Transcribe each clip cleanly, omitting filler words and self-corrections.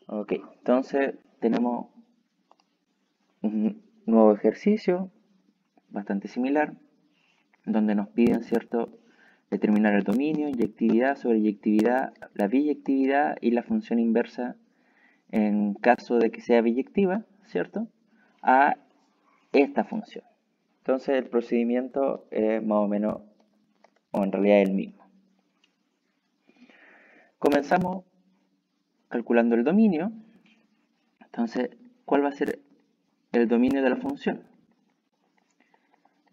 Ok, entonces tenemos un nuevo ejercicio bastante similar, donde nos piden, ¿cierto?, determinar el dominio, inyectividad, sobreyectividad, la biyectividad y la función inversa en caso de que sea biyectiva, ¿cierto?, a esta función. Entonces el procedimiento es más o menos, o en realidad es el mismo. Comenzamos calculando el dominio. Entonces, ¿cuál va a ser el dominio de la función?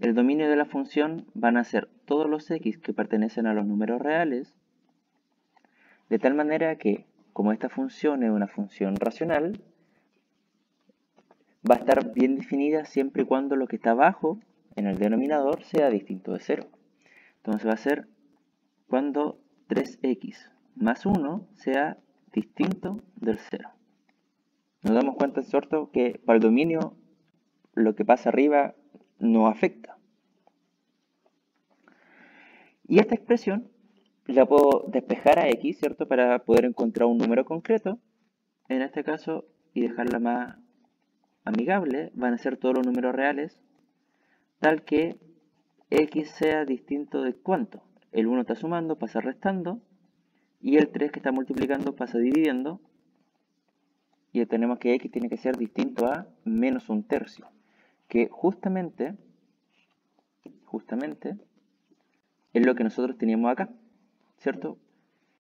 El dominio de la función van a ser todos los x que pertenecen a los números reales, de tal manera que, como esta función es una función racional, va a estar bien definida siempre y cuando lo que está abajo en el denominador sea distinto de 0. Entonces va a ser cuando 3x más 1 sea distinto del 0. Nos damos cuenta, ¿cierto?, que para el dominio lo que pasa arriba no afecta. Y esta expresión la puedo despejar a x, ¿cierto?, para poder encontrar un número concreto. En este caso, y dejarla más amigable, van a ser todos los números reales, tal que x sea distinto de ¿cuánto? El 1 está sumando, pasa restando, y el 3 que está multiplicando pasa dividiendo, y tenemos que x tiene que ser distinto a menos un tercio, que justamente es lo que nosotros teníamos acá, ¿cierto?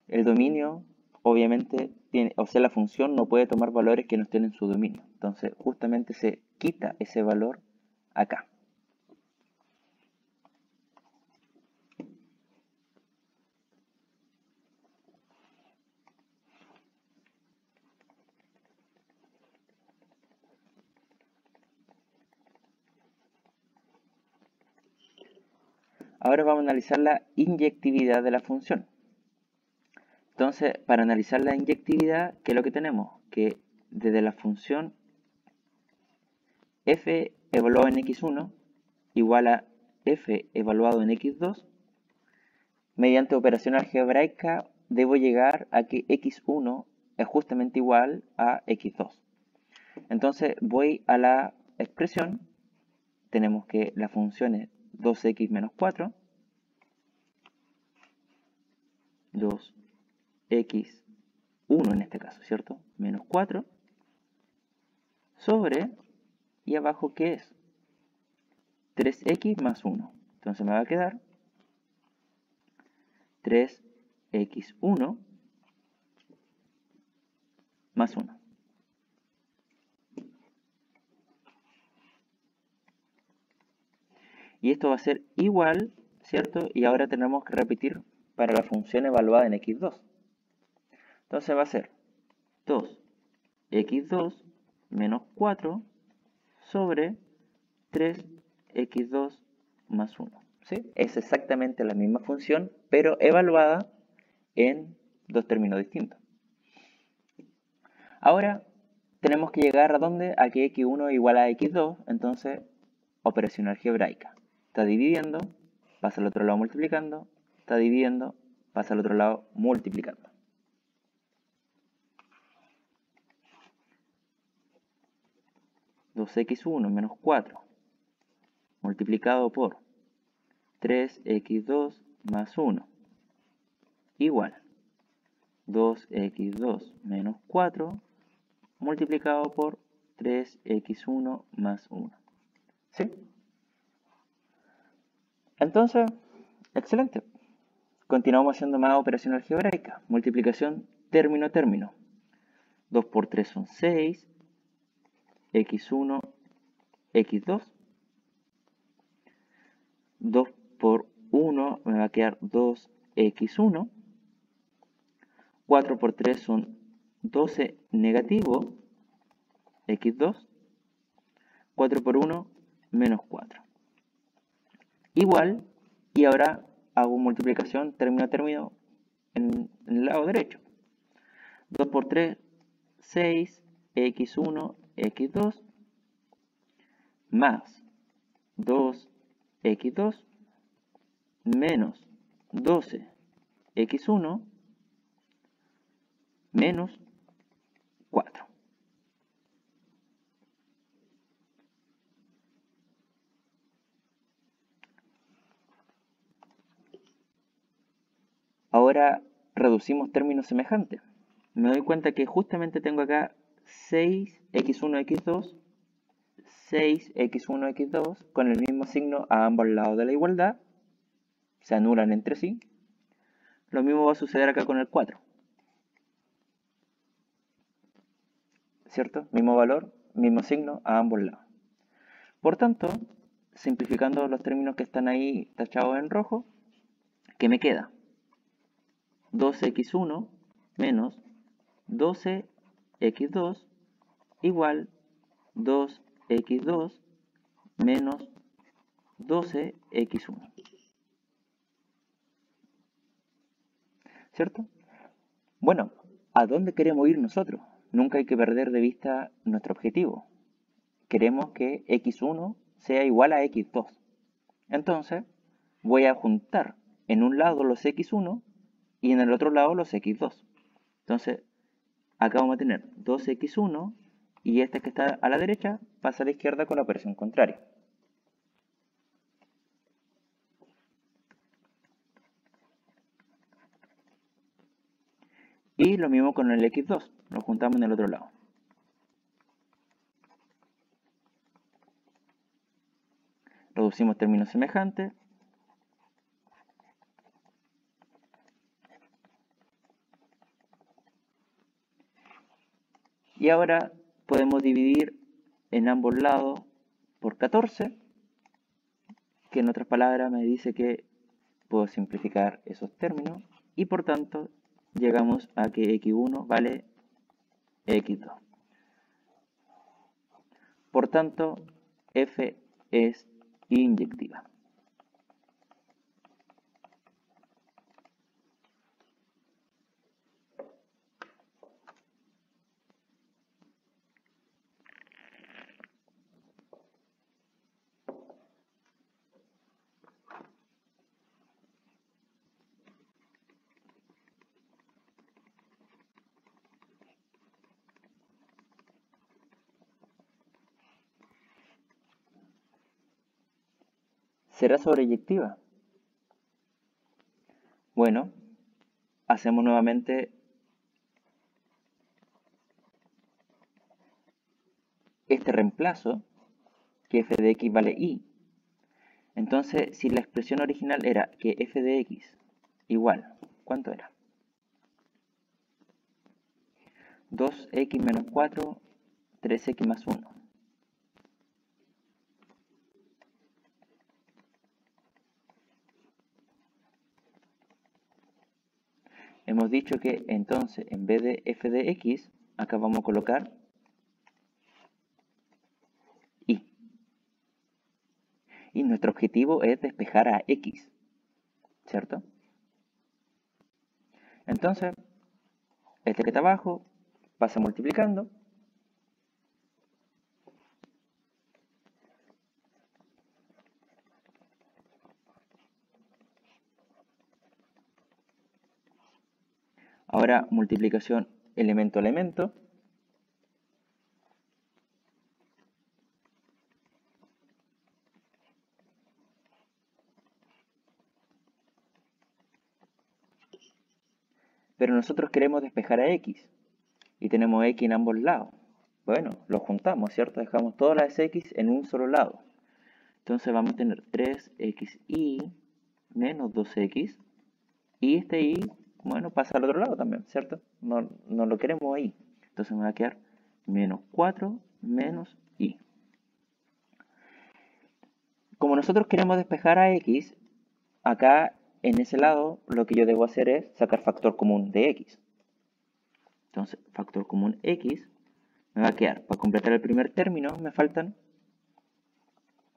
El dominio, obviamente, o sea, la función no puede tomar valores que no estén en su dominio. Entonces, justamente se quita ese valor acá. Ahora vamos a analizar la inyectividad de la función. Entonces, para analizar la inyectividad, ¿qué es lo que tenemos? Que desde la función f evaluado en x1 igual a f evaluado en x2, mediante operación algebraica debo llegar a que x1 es justamente igual a x2. Entonces voy a la expresión, tenemos que la función es 2x menos 4, 2x1 en este caso, ¿cierto? Menos 4, sobre, y abajo, ¿qué es? 3x más 1. Entonces me va a quedar 3x1 más 1. Y esto va a ser igual, ¿cierto? Y ahora tenemos que repetir para la función evaluada en x2. Entonces va a ser 2x2 menos 4 sobre 3x2 más 1. ¿Sí? Es exactamente la misma función, pero evaluada en dos términos distintos. Ahora tenemos que llegar a dónde? A que x1 es igual a x2, entonces operación algebraica. Está dividiendo, pasa al otro lado multiplicando, está dividiendo, pasa al otro lado multiplicando. Dos x1 menos 4 multiplicado por 3x2 más 1 igual 2x2 menos 4 multiplicado por 3x1 más 1. ¿Sí? Entonces, excelente. Continuamos haciendo más operación algebraica. Multiplicación término a término. 2 por 3 son 6. x1, x2. 2 por 1 me va a quedar 2x1. 4 por 3 son 12 negativo x2. 4 por 1 menos 4. Igual, y ahora hago multiplicación término a término en el lado derecho. 2 por 3, 6, x1, x2, más 2x2, menos 12x1, menos 4. Ahora reducimos términos semejantes. Me doy cuenta que justamente tengo acá 6x1, x2, 6x1, x2, con el mismo signo a ambos lados de la igualdad. Se anulan entre sí. Lo mismo va a suceder acá con el 4. ¿Cierto? Mismo valor, mismo signo a ambos lados. Por tanto, simplificando los términos que están ahí tachados en rojo, ¿qué me queda? 12x1 menos 12x2 igual 2x2 menos 12x1. ¿Cierto? Bueno, ¿a dónde queremos ir nosotros? Nunca hay que perder de vista nuestro objetivo. Queremos que x1 sea igual a x2. Entonces, voy a juntar en un lado los x1 y en el otro lado los x2. Entonces, acá vamos a tener 2x1 y este que está a la derecha pasa a la izquierda con la operación contraria. Y lo mismo con el x2, lo juntamos en el otro lado. Reducimos términos semejantes. Y ahora podemos dividir en ambos lados por 14, que en otras palabras me dice que puedo simplificar esos términos y por tanto llegamos a que x1 vale x2. Por tanto, f es inyectiva. ¿Será sobreyectiva? Bueno, hacemos nuevamente este reemplazo, que f de x vale y. Entonces, si la expresión original era que f de x igual, ¿cuánto era? 2x menos 4, 3x más 1. Hemos dicho que entonces en vez de f de x, acá vamos a colocar y. Y nuestro objetivo es despejar a x, ¿cierto? Entonces, este que está abajo pasa multiplicando. Ahora multiplicación elemento a elemento. Pero nosotros queremos despejar a x y tenemos x en ambos lados. Bueno, lo juntamos, ¿cierto? Dejamos todas las x en un solo lado. Entonces vamos a tener 3xy menos 2x. Y este y, bueno, pasa al otro lado también, ¿cierto? No lo queremos ahí. Entonces me va a quedar menos 4 menos y. Como nosotros queremos despejar a x, acá en ese lado lo que yo debo hacer es sacar factor común de x. Entonces, factor común x me va a quedar, para completar el primer término me faltan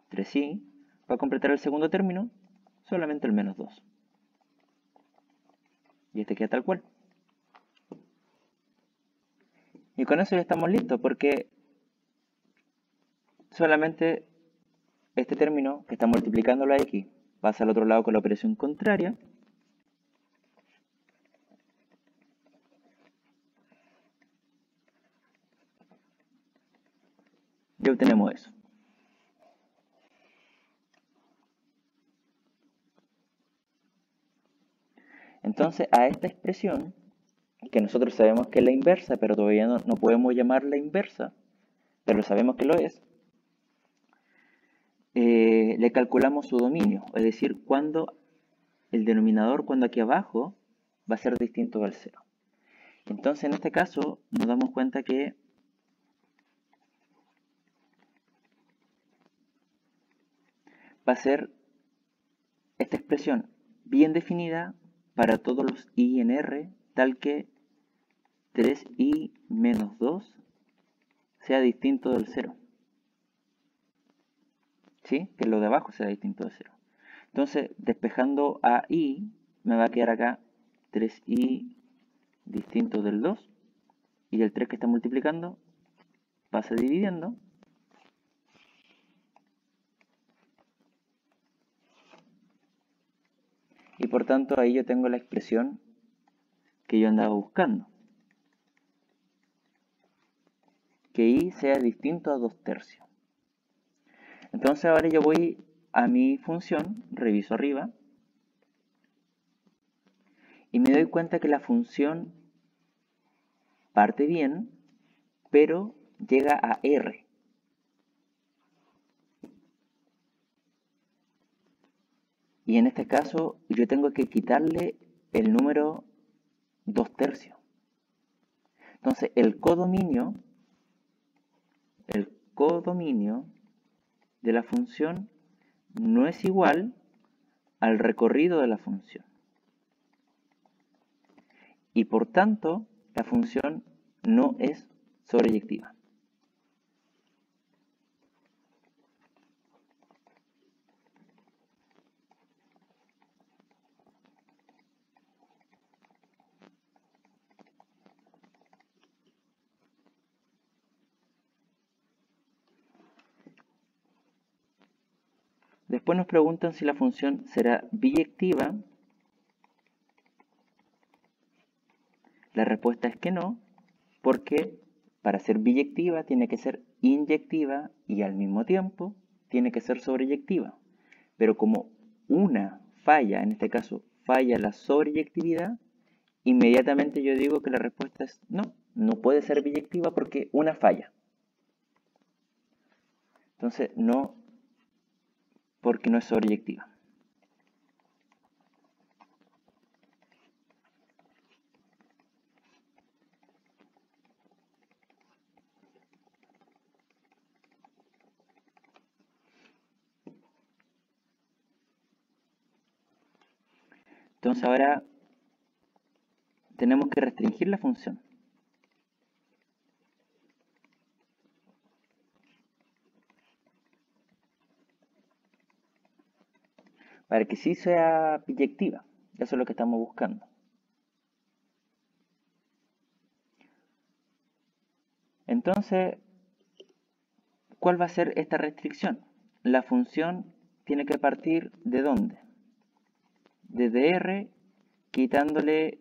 3y, para completar el segundo término solamente el menos 2. Y este queda tal cual. Y con eso ya estamos listos, porque solamente este término que está multiplicando la x pasa al otro lado con la operación contraria. y obtenemos eso. Entonces, a esta expresión, que nosotros sabemos que es la inversa, pero todavía no podemos llamarla inversa, pero sabemos que lo es, le calculamos su dominio, es decir, cuando el denominador, cuando aquí abajo, va a ser distinto al 0. Entonces, en este caso, nos damos cuenta que va a ser esta expresión bien definida para todos los i en R, tal que 3i menos 2 sea distinto del 0. ¿Sí? Que lo de abajo sea distinto del 0. Entonces, despejando a i, me va a quedar acá 3i distinto del 2. Y el 3 que está multiplicando pasa dividiendo. Y por tanto ahí yo tengo la expresión que yo andaba buscando. Que i sea distinto a 2/3. Entonces ahora yo voy a mi función, reviso arriba, y me doy cuenta que la función parte bien, pero llega a R. Y en este caso yo tengo que quitarle el número 2/3. Entonces el codominio de la función no es igual al recorrido de la función. Y por tanto, la función no es sobreyectiva. Después nos preguntan si la función será biyectiva. La respuesta es que no, porque para ser biyectiva tiene que ser inyectiva y al mismo tiempo tiene que ser sobreyectiva. Pero como una falla, en este caso falla la sobreyectividad, inmediatamente yo digo que la respuesta es no, no puede ser biyectiva porque una falla. Entonces no, porque no es sobreyectiva. Entonces ahora tenemos que restringir la función. Para que sí sea biyectiva. Eso es lo que estamos buscando. Entonces, ¿cuál va a ser esta restricción? La función tiene que partir ¿de dónde? Desde R, quitándole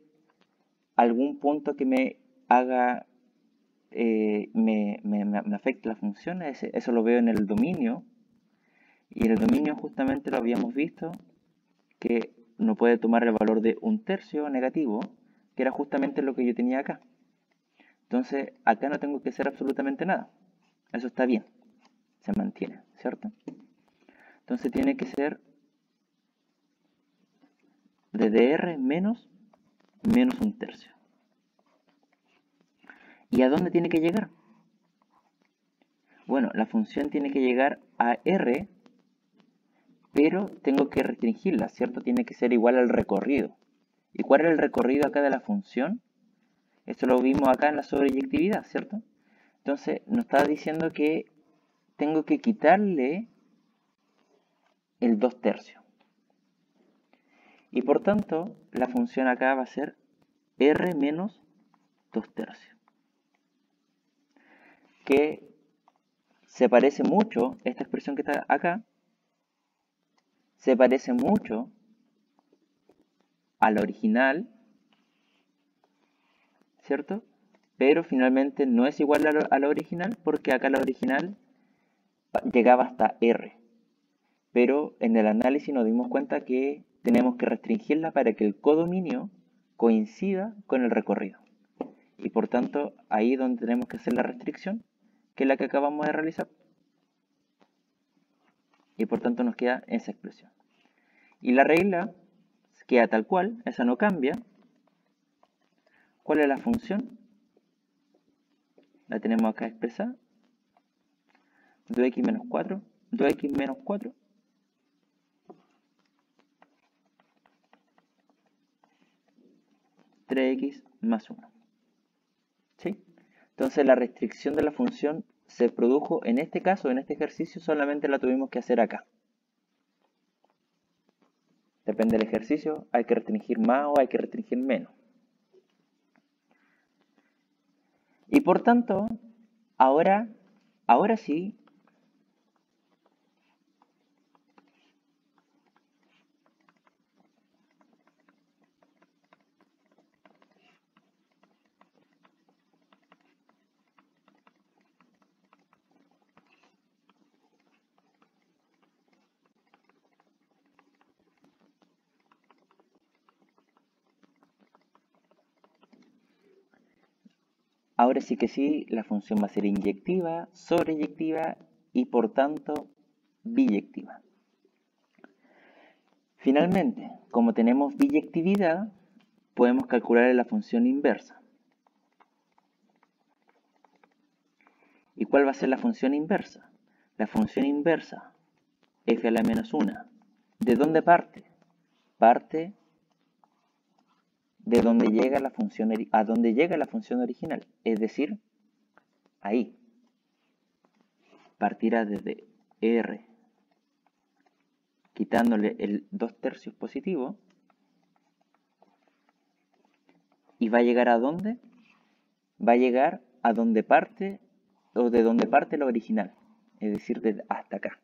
algún punto que me haga, me afecte la función. Eso lo veo en el dominio. Y en el dominio justamente lo habíamos visto, que no puede tomar el valor de 1/3 negativo, que era justamente lo que yo tenía acá. Entonces, acá no tengo que hacer absolutamente nada. Eso está bien. Se mantiene, ¿cierto? Entonces tiene que ser desde R menos 1/3. ¿Y a dónde tiene que llegar? Bueno, la función tiene que llegar a R, pero tengo que restringirla, ¿cierto? Tiene que ser igual al recorrido. ¿Y cuál es el recorrido acá de la función? Esto lo vimos acá en la sobreyectividad, ¿cierto? Entonces nos está diciendo que tengo que quitarle el 2/3. Y por tanto, la función acá va a ser R menos 2/3. Que se parece mucho, esta expresión que está acá, se parece mucho a la original, ¿cierto? Pero finalmente no es igual a la original porque acá la original llegaba hasta R. Pero en el análisis nos dimos cuenta que tenemos que restringirla para que el codominio coincida con el recorrido. Y por tanto, ahí es donde tenemos que hacer la restricción, que es la que acabamos de realizar. Y por tanto nos queda esa expresión. Y la regla queda tal cual, esa no cambia. ¿Cuál es la función? La tenemos acá expresada. 2x menos 4, 2x menos 4. X más 1. ¿Sí? Entonces la restricción de la función se produjo en este caso, en este ejercicio, solamente la tuvimos que hacer acá. Depende del ejercicio, hay que restringir más o hay que restringir menos. Y por tanto, ahora sí, ahora sí que sí, la función va a ser inyectiva, sobreyectiva y por tanto biyectiva. Finalmente, como tenemos biyectividad, podemos calcular la función inversa. ¿Y cuál va a ser la función inversa? La función inversa, f a la menos 1. ¿De dónde parte? Parte de donde llega la función, a donde llega la función original, es decir, ahí. Partirá desde R, quitándole el 2/3 positivo, y va a llegar a dónde? Va a llegar a donde parte, o de donde parte la original, es decir, desde hasta acá.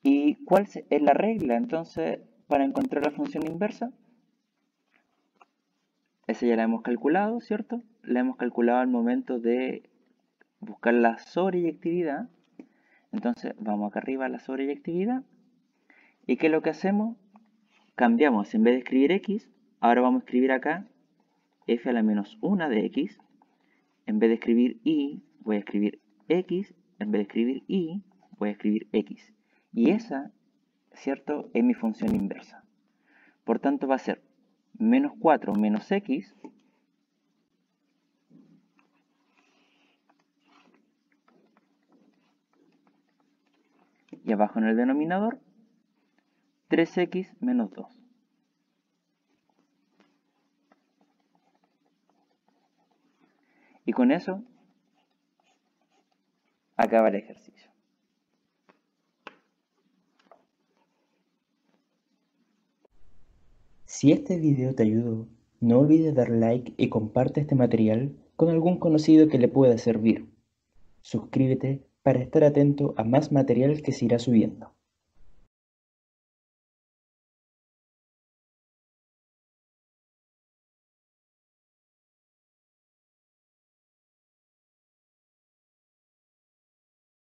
¿Y cuál es la regla entonces para encontrar la función inversa? Esa ya la hemos calculado, ¿cierto? La hemos calculado al momento de buscar la sobreyectividad. Entonces vamos acá arriba a la sobreyectividad. ¿Y qué es lo que hacemos? Cambiamos, en vez de escribir x, ahora vamos a escribir acá f a la menos 1 de x. En vez de escribir y, voy a escribir x. En vez de escribir y, voy a escribir x. Y esa, ¿cierto?, es mi función inversa. Por tanto va a ser menos 4 menos x y abajo en el denominador 3x menos 2. Y con eso acaba el ejercicio. Si este video te ayudó, no olvides dar like y comparte este material con algún conocido que le pueda servir. Suscríbete para estar atento a más material que se irá subiendo.